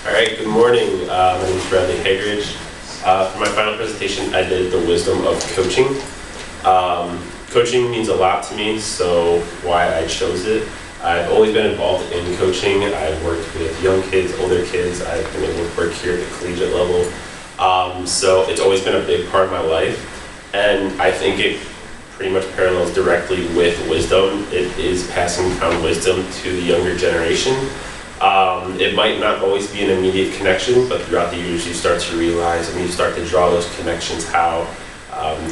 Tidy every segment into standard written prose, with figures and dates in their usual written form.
All right, good morning. My name is Bradley Hagridge. For my final presentation, I did the wisdom of coaching. Coaching means a lot to me, so why I chose it. I've always been involved in coaching. I've worked with young kids, older kids. I've been able to work here at the collegiate level. So it's always been a big part of my life. And I think it pretty much parallels directly with wisdom. It is passing down wisdom to the younger generation. It might not always be an immediate connection, but throughout the years you start to realize and you start to draw those connections how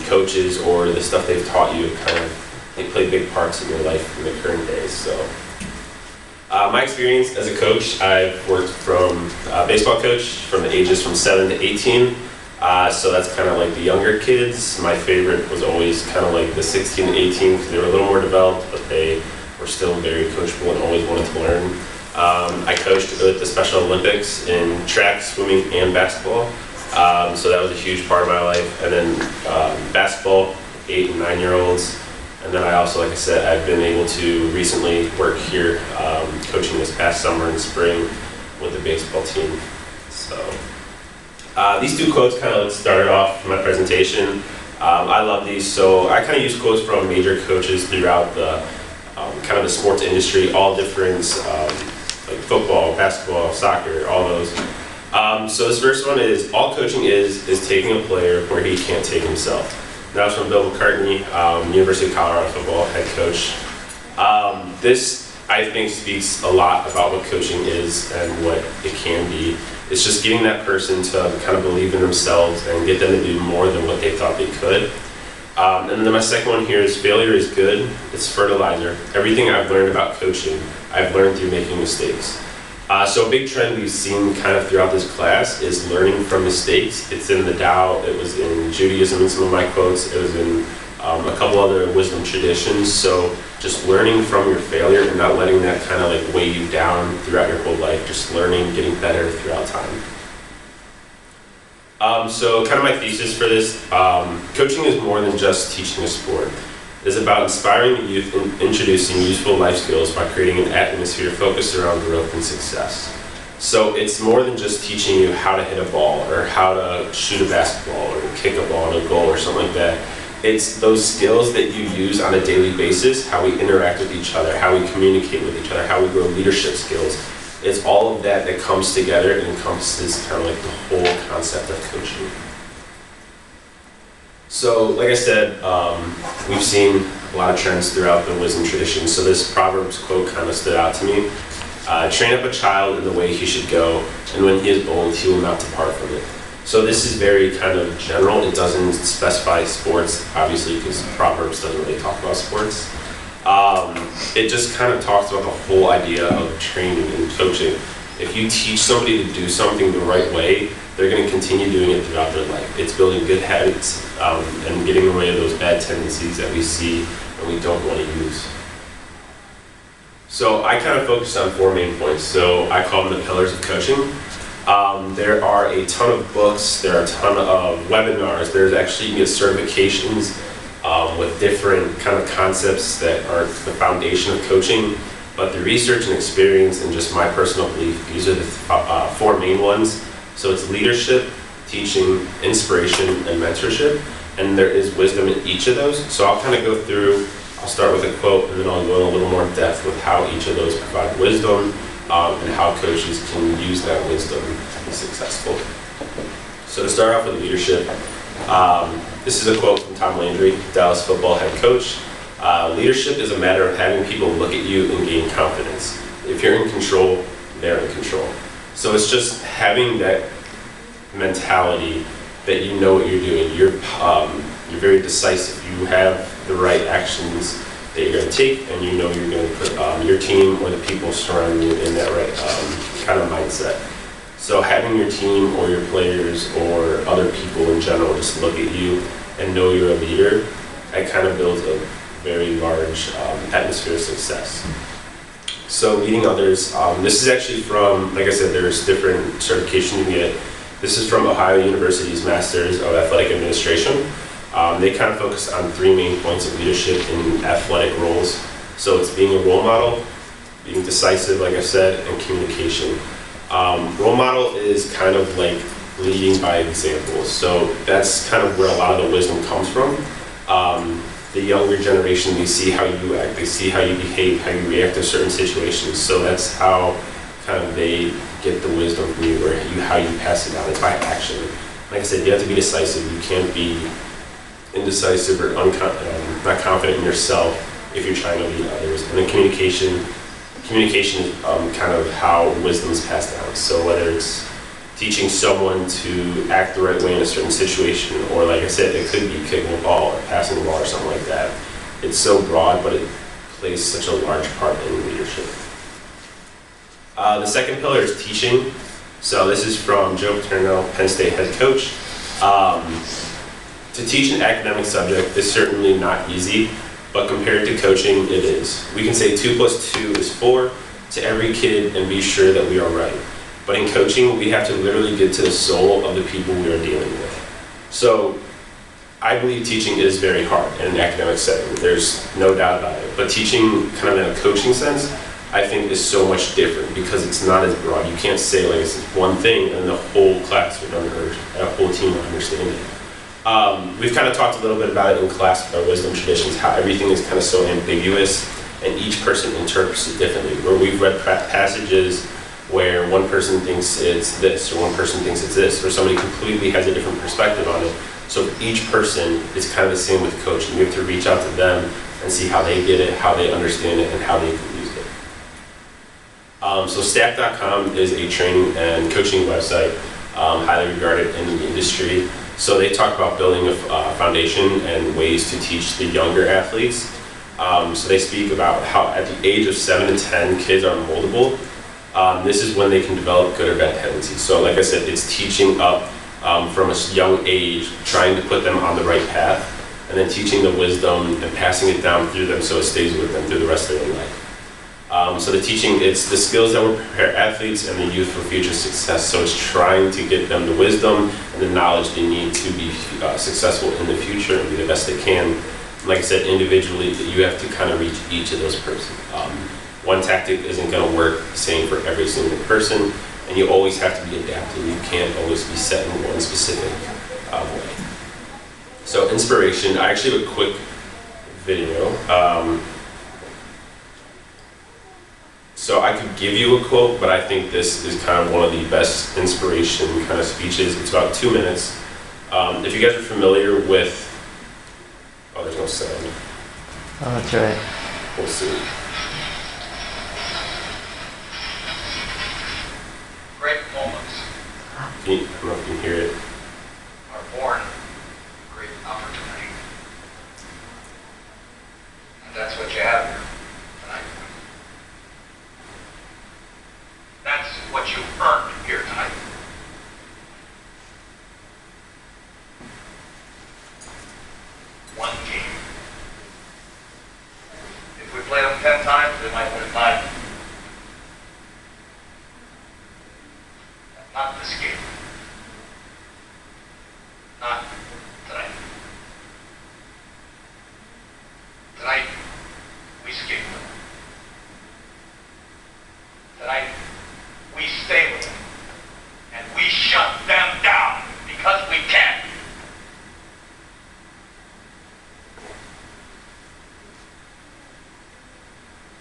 coaches or the stuff they've taught you they play big parts in your life in the current days. So my experience as a coach, I've worked from baseball coach from the ages from 7 to 18. So that's kind of like the younger kids. My favorite was always kind of like the 16 to 18 because they were a little more developed, but they were still very coachable and always wanted to learn. I coached at the Special Olympics in track, swimming, and basketball. So that was a huge part of my life. And then basketball, 8 and 9-year-olds. And then I also, like I said, I've been able to recently work here coaching this past summer and spring with the baseball team. So these two quotes kind of started off my presentation. I love these. So I kind of use quotes from major coaches throughout the kind of the sports industry, all different, like football, basketball, soccer, all those. So this first one is, all coaching is taking a player where he can't take himself. That was from Bill McCartney, University of Colorado football head coach. This, I think, speaks a lot about what coaching is and what it can be. It's just getting that person to kind of believe in themselves and get them to do more than what they thought they could. And then my second one here is, failure is good, it's fertilizer. Everything I've learned about coaching, I've learned through making mistakes. So a big trend we've seen kind of throughout this class is learning from mistakes. It's in the Tao, it was in Judaism in some of my quotes, it was in a couple other wisdom traditions. So just learning from your failure and not letting that kind of like weigh you down throughout your whole life, just learning, getting better throughout time. So kind of my thesis for this, coaching is more than just teaching a sport. It is about inspiring the youth and introducing useful life skills by creating an atmosphere focused around growth and success. So it's more than just teaching you how to hit a ball or how to shoot a basketball or kick a ball in a goal or something like that. It's those skills that you use on a daily basis, how we interact with each other, how we communicate with each other, how we grow leadership skills. It's all of that that comes together and encompasses kind of like the whole concept of coaching. So, like I said, we've seen a lot of trends throughout the wisdom tradition. So this Proverbs quote kind of stood out to me. Train up a child in the way he should go, and when he is old, he will not depart from it. So this is very kind of general. It doesn't specify sports, obviously, because Proverbs doesn't really talk about sports. It just kind of talks about the whole idea of training and coaching. If you teach somebody to do something the right way, they're going to continue doing it throughout their life. It's building good habits and getting away of those bad tendencies that we see and we don't want to use. So I kind of focus on 4 main points. So I call them the pillars of coaching. There are a ton of books, there are a ton of webinars, there's actually, you can get certifications with different kind of concepts that are the foundation of coaching. But the research and experience and just my personal belief, these are the 4 main ones. So it's leadership, teaching, inspiration, and mentorship. And there is wisdom in each of those. So I'll kind of go through, I'll start with a quote and then I'll go in a little more depth with how each of those provide wisdom and how coaches can use that wisdom to be successful. So to start off with leadership, this is a quote from Tom Landry, Dallas football head coach. Leadership is a matter of having people look at you and gain confidence. If you're in control, they're in control. So it's just having that mentality that you know what you're doing. You're very decisive. You have the right actions that you're going to take, and you know you're going to put your team or the people surrounding you in that right kind of mindset. So having your team or your players or other people in general just look at you and know you're a leader, that kind of builds a very large atmosphere of success. So leading others, this is actually from, like I said, there's different certifications you can get. This is from Ohio University's Masters of Athletic Administration. They kind of focus on 3 main points of leadership in athletic roles. So it's being a role model, being decisive, like I said, and communication. Role model is kind of like leading by example. So that's kind of where a lot of the wisdom comes from. The younger generation, they see how you act, they see how you behave, how you react to certain situations. So that's how kind of they get the wisdom from you, or how you pass it down. It's by action. Like I said, you have to be decisive. You can't be indecisive or not confident in yourself if you're trying to lead others. And then communication is kind of how wisdom is passed down. So whether it's teaching someone to act the right way in a certain situation, or like I said, it could be kicking a ball or passing the ball or something like that. It's so broad, but it plays such a large part in leadership. The second pillar is teaching. So this is from Joe Paterno, Penn State head coach. To teach an academic subject is certainly not easy, but compared to coaching, it is. We can say 2 + 2 is 4 to every kid and be sure that we are right. But in coaching, we have to literally get to the soul of the people we are dealing with. So I believe teaching is very hard in an academic setting. There's no doubt about it. But teaching kind of in a coaching sense, I think is so much different because it's not as broad. You can't say like it's one thing and the whole class would a whole team would understand it. We've kind of talked a little bit about it in class with our wisdom traditions, how everything is kind of so ambiguous and each person interprets it differently. Where we've read passages where one person thinks it's this or one person thinks it's this, or somebody completely has a different perspective on it. So each person is kind of the same with coaching. You have to reach out to them and see how they get it, how they understand it, and how they can use it. So Stack.com is a training and coaching website, highly regarded in the industry. So they talk about building a foundation and ways to teach the younger athletes. So they speak about how at the age of 7 to 10, kids are moldable. This is when they can develop good or bad tendencies. So like I said, it's teaching up from a young age, trying to put them on the right path, and then teaching the wisdom and passing it down through them so it stays with them through the rest of their life. So the teaching, it's the skills that will prepare athletes and the youth for future success. So it's trying to get them the wisdom and the knowledge they need to be successful in the future and be the best they can. Like I said, individually, you have to kind of reach each of those persons. One tactic isn't going to work the same for every single person, and you always have to be adapting. You can't always be set in one specific way. So inspiration, I actually have a quick video. So I could give you a quote, but I think this is kind of one of the best inspiration kind of speeches. It's about 2 minutes. If you guys are familiar with, oh, there's no sound. Oh, that's right. We'll see. Great moments I don't know if you can hear it. are born great opportunity. And that's what you have here tonight. That's what you earned here tonight. One game. If we play them 10 times, they might win 9. Not this game. Not tonight. Tonight, we skate with them. Tonight, we stay with them. And we shut them down because we can.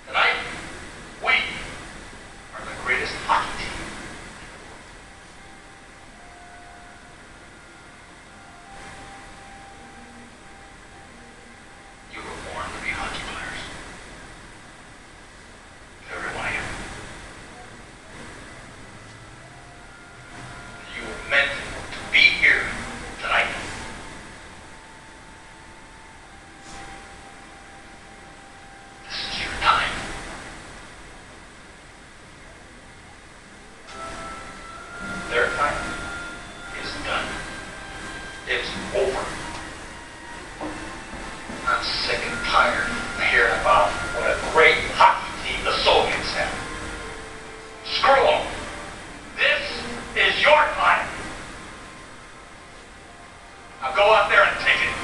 Tonight, we are the greatest hockey team. You were born to be hockey players. Every one of you. You were meant to be here tonight. This is your time. Their time is done. It's over. I'm sick and tired of hearing about what a great hockey team the Soviets have. Screw them. This is your time. Now go out there and take it.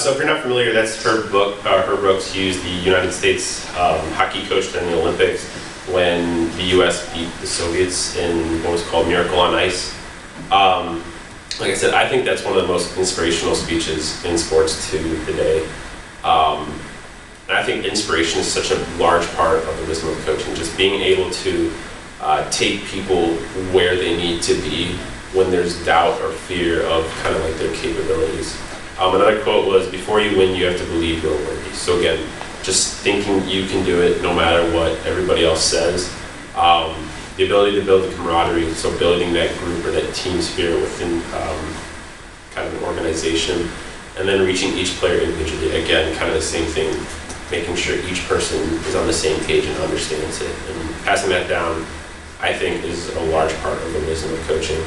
So if you're not familiar, that's Herb Brooks. He was the United States hockey coach during the Olympics when the U.S. beat the Soviets in what was called Miracle on Ice. Like I said, I think that's one of the most inspirational speeches in sports to the day. And I think inspiration is such a large part of the wisdom of coaching, just being able to take people where they need to be when there's doubt or fear of kind of like their capabilities. Another quote was, "Before you win, you have to believe you're worthy." So again, just thinking you can do it no matter what everybody else says. The ability to build a camaraderie, so building that group or that team spirit within kind of an organization, and then reaching each player individually. Again, kind of the same thing, making sure each person is on the same page and understands it. And passing that down, I think, is a large part of the wisdom of coaching.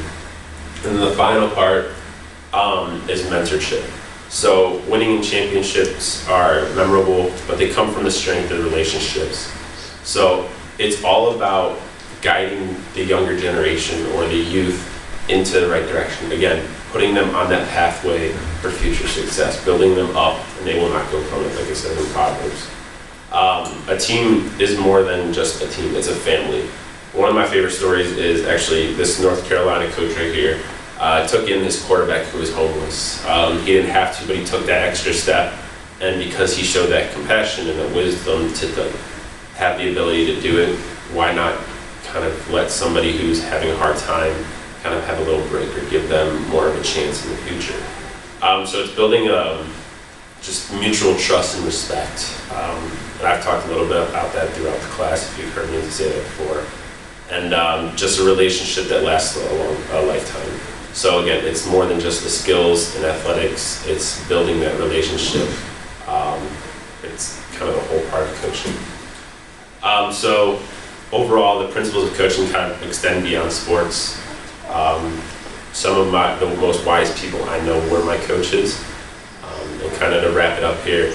And then the final part is mentorship. So winning in championships are memorable, but they come from the strength of relationships. So it's all about guiding the younger generation or the youth into the right direction. Again, putting them on that pathway for future success, building them up, and they will not go from it, like I said in Proverbs. A team is more than just a team, it's a family. One of my favorite stories is actually this North Carolina coach right here. Took in his quarterback who was homeless. He didn't have to, but he took that extra step, and because he showed that compassion and the wisdom to have the ability to do it, why not kind of let somebody who's having a hard time kind of have a little break or give them more of a chance in the future. So it's building just mutual trust and respect. And I've talked a little bit about that throughout the class, if you've heard me say that before. And just a relationship that lasts a lifetime. So again, it's more than just the skills and athletics, it's building that relationship. It's kind of the whole part of coaching. So overall, the principles of coaching kind of extend beyond sports. Some of the most wise people I know were my coaches. And kind of to wrap it up here,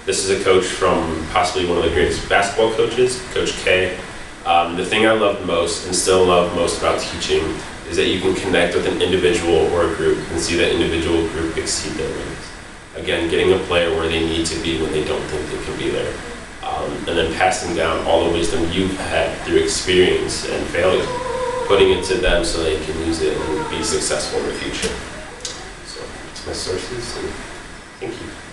this is a coach from possibly one of the greatest basketball coaches, Coach K. The thing I loved most and still love most about teaching is that you can connect with an individual or a group and see that individual group exceed their limits. Again, getting a player where they need to be when they don't think they can be there. And then passing down all the wisdom you've had through experience and failure, putting it to them so they can use it and be successful in the future. So that's my sources, and thank you.